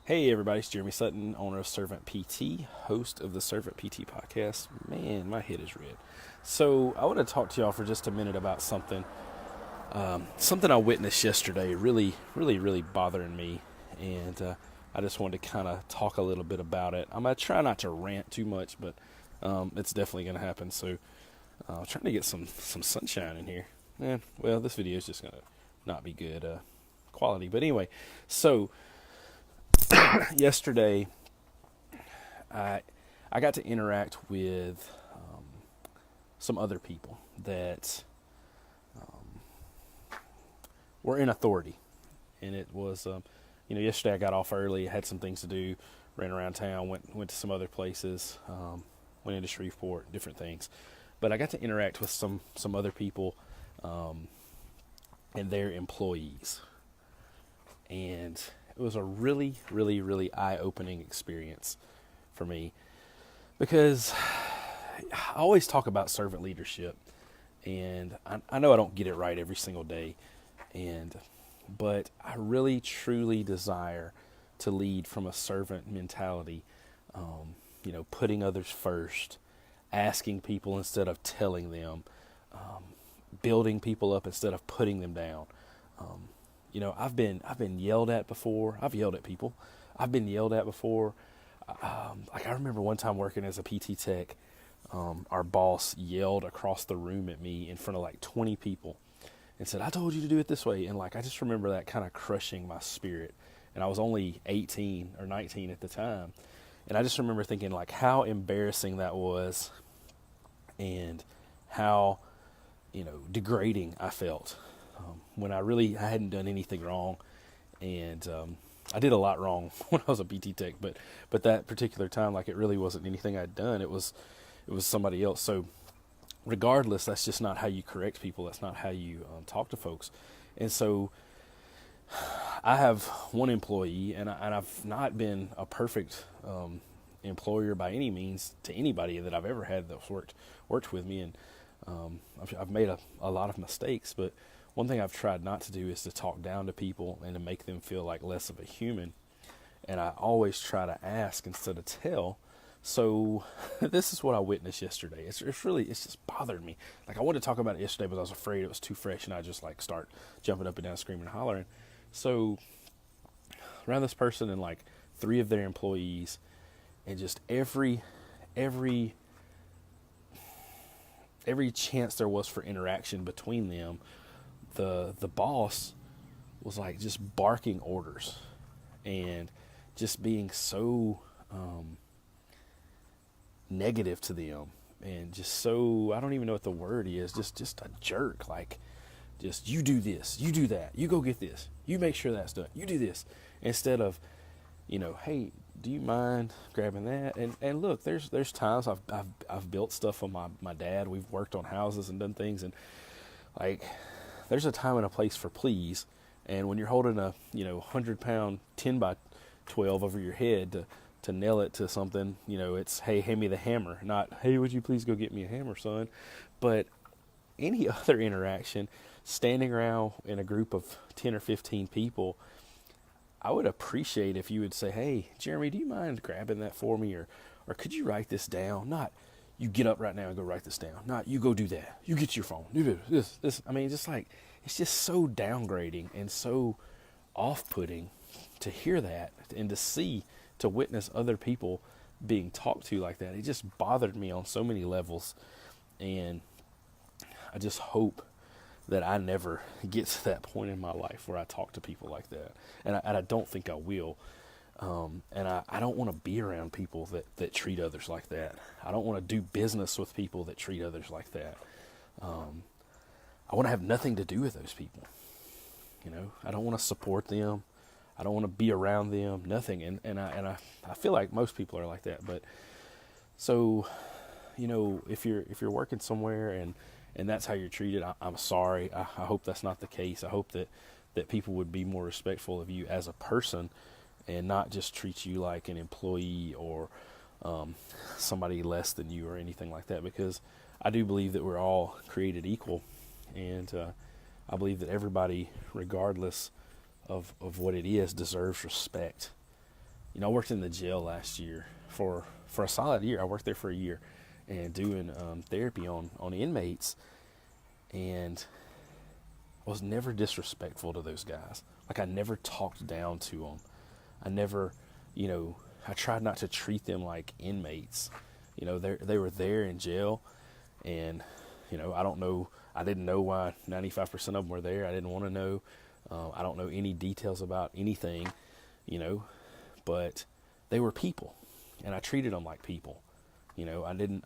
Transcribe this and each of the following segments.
Hey everybody, it's Jeremy Sutton, owner of Servant PT, host of the Servant PT podcast. Man, my head is red. So I want to talk to y'all for just a minute about something I witnessed yesterday, really bothering me, and I just wanted to kind of talk a little bit about it. I'm gonna try not to rant too much, but it's definitely gonna happen. So I'm trying to get some sunshine in here. Well, this video is just gonna not be good quality, but anyway, so. Yesterday, I got to interact with some other people that were in authority, and it was yesterday I got off early, had some things to do, ran around town, went to some other places, went into Shreveport, different things, but I got to interact with some other people and their employees, and it was a really eye-opening experience for me because I always talk about servant leadership, and I know I don't get it right every single day, but I really truly desire to lead from a servant mentality, putting others first, asking people instead of telling them, building people up instead of putting them down. I've been yelled at before. I've yelled at people. I've been yelled at before. I remember one time working as a PT tech, our boss yelled across the room at me in front of like 20 people and said, "I told you to do it this way." And I just remember that kind of crushing my spirit. And I was only 18 or 19 at the time. And I just remember thinking how embarrassing that was and how, degrading I felt. When I hadn't done anything wrong, and I did a lot wrong when I was a PT tech, but that particular time, it really wasn't anything I'd done. It was somebody else. So regardless, that's just not how you correct people. That's not how you talk to folks. And so I have one employee, and I've not been a perfect employer by any means to anybody that I've ever had that's worked with me, and I've made a lot of mistakes, but one thing I've tried not to do is to talk down to people and to make them feel like less of a human. And I always try to ask instead of tell. So this is what I witnessed yesterday. It's just bothered me. I wanted to talk about it yesterday, but I was afraid it was too fresh, and I just start jumping up and down, screaming and hollering. So around this person and 3 of their employees, and just every chance there was for interaction between them, the boss was just barking orders and just being so negative to them, and just so, I don't even know what the word is, just a jerk. Just, you do this, you do that, you go get this, you make sure that's done, you do this, instead of, hey, do you mind grabbing that? And look, there's times I've built stuff for my dad. We've worked on houses and done things, and there's a time and a place for please. And when you're holding a 100-pound 10 by 12 over your head to nail it to something, it's, hey, hand me the hammer, not, hey, would you please go get me a hammer, son? But any other interaction, standing around in a group of 10 or 15 people, I would appreciate if you would say, "Hey, Jeremy, do you mind grabbing that for me? Or could you write this down?" Not, "You get up right now and go write this down." Not, "You go do that. You get your phone. You do this." I mean, just it's just so downgrading and so off-putting to hear that and to witness other people being talked to like that. It just bothered me on so many levels. And I just hope that I never get to that point in my life where I talk to people like that. And I don't think I will. And I don't want to be around people that treat others like that. I don't want to do business with people that treat others like that. I want to have nothing to do with those people. I don't want to support them. I don't want to be around them, nothing. And I feel like most people are like that. But so, if you're working somewhere and that's how you're treated, I'm sorry. I hope that's not the case. I hope that people would be more respectful of you as a person and not just treat you like an employee or somebody less than you or anything like that, because I do believe that we're all created equal, and I believe that everybody, regardless of what it is, deserves respect. I worked in the jail last year for a solid year. I worked there for a year and doing therapy on inmates, and I was never disrespectful to those guys. Like, I never talked down to them. I never, I tried not to treat them like inmates. They were there in jail, and, I don't know, I didn't know why 95% of them were there. I didn't want to know. I don't know any details about anything, but they were people, and I treated them like people. I didn't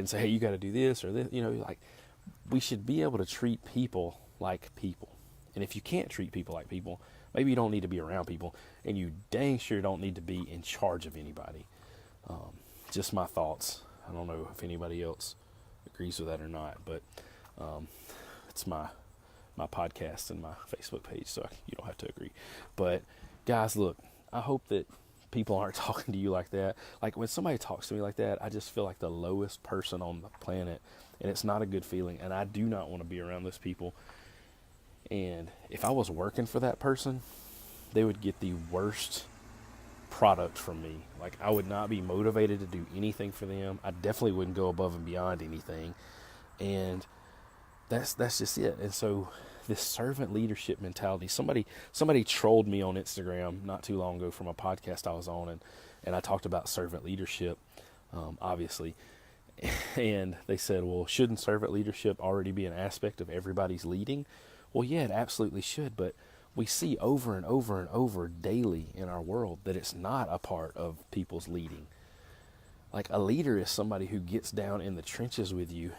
say, hey, you got to do this or this. Like, we should be able to treat people like people. And if you can't treat people like people, maybe you don't need to be around people, and you dang sure don't need to be in charge of anybody. Just my thoughts. I don't know if anybody else agrees with that or not, but it's my podcast and my Facebook page, so you don't have to agree. But guys, look, I hope that people aren't talking to you like that. Like, when somebody talks to me like that, I just feel like the lowest person on the planet, and it's not a good feeling, and I do not want to be around those people. And if I was working for that person, they would get the worst product from me. Like, I would not be motivated to do anything for them. I definitely wouldn't go above and beyond anything. And that's just it. And so this servant leadership mentality, somebody trolled me on Instagram not too long ago from a podcast I was on, and I talked about servant leadership, obviously. And they said, well, shouldn't servant leadership already be an aspect of everybody's leading? Well, yeah, it absolutely should, but we see over and over and over daily in our world that it's not a part of people's leading. Like, a leader is somebody who gets down in the trenches with you,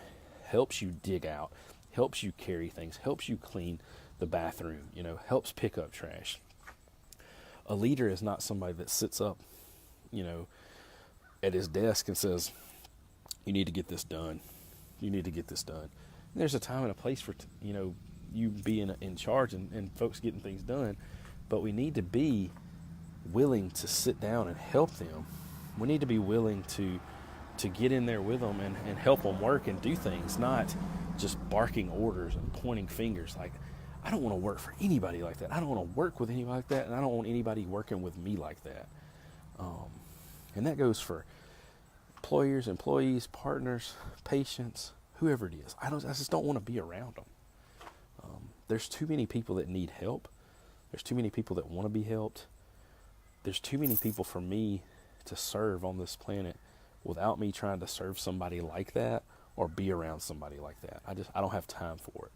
helps you dig out, helps you carry things, helps you clean the bathroom, helps pick up trash. A leader is not somebody that sits up, at his desk and says, you need to get this done. You need to get this done. And there's a time and a place for, you being in charge and folks getting things done, but we need to be willing to sit down and help them. We need to be willing to get in there with them and help them work and do things, not just barking orders and pointing fingers. Like, I don't want to work for anybody like that. I don't want to work with anybody like that, and I don't want anybody working with me like that. And that goes for employers, employees, partners, patients, whoever it is. I just don't want to be around them. There's too many people that need help. There's too many people that want to be helped. There's too many people for me to serve on this planet without me trying to serve somebody like that or be around somebody like that. I don't have time for it.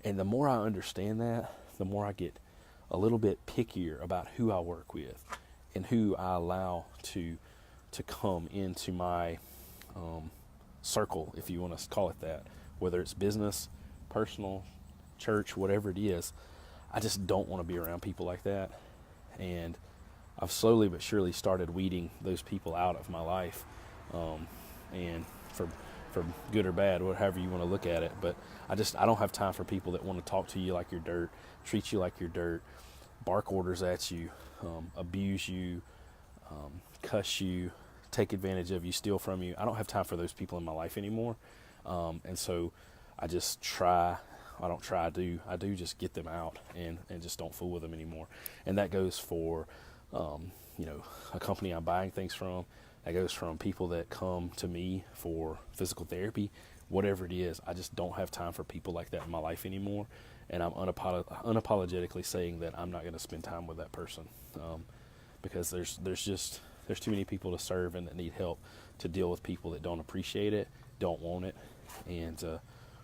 And the more I understand that, the more I get a little bit pickier about who I work with and who I allow to come into my circle, if you want to call it that, whether it's business, personal, church, whatever it is. I just don't want to be around people like that. And I've slowly but surely started weeding those people out of my life. And for good or bad, however you want to look at it. But I don't have time for people that want to talk to you like you're dirt, treat you like you're dirt, bark orders at you, abuse you, cuss you, take advantage of you, steal from you. I don't have time for those people in my life anymore. And so I do just get them out and just don't fool with them anymore. And that goes for, a company I'm buying things from. That goes from people that come to me for physical therapy, whatever it is. I just don't have time for people like that in my life anymore. And I'm unapologetically saying that I'm not going to spend time with that person. Because there's too many people to serve and that need help to deal with people that don't appreciate it, don't want it, and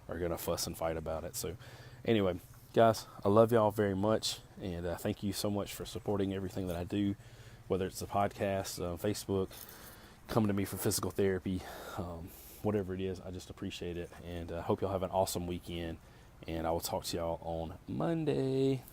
are going to fuss and fight about it. So anyway, guys, I love y'all very much, and thank you so much for supporting everything that I do, whether it's the podcast, Facebook, coming to me for physical therapy, whatever it is. I just appreciate it, and I hope y'all have an awesome weekend, and I will talk to y'all on Monday.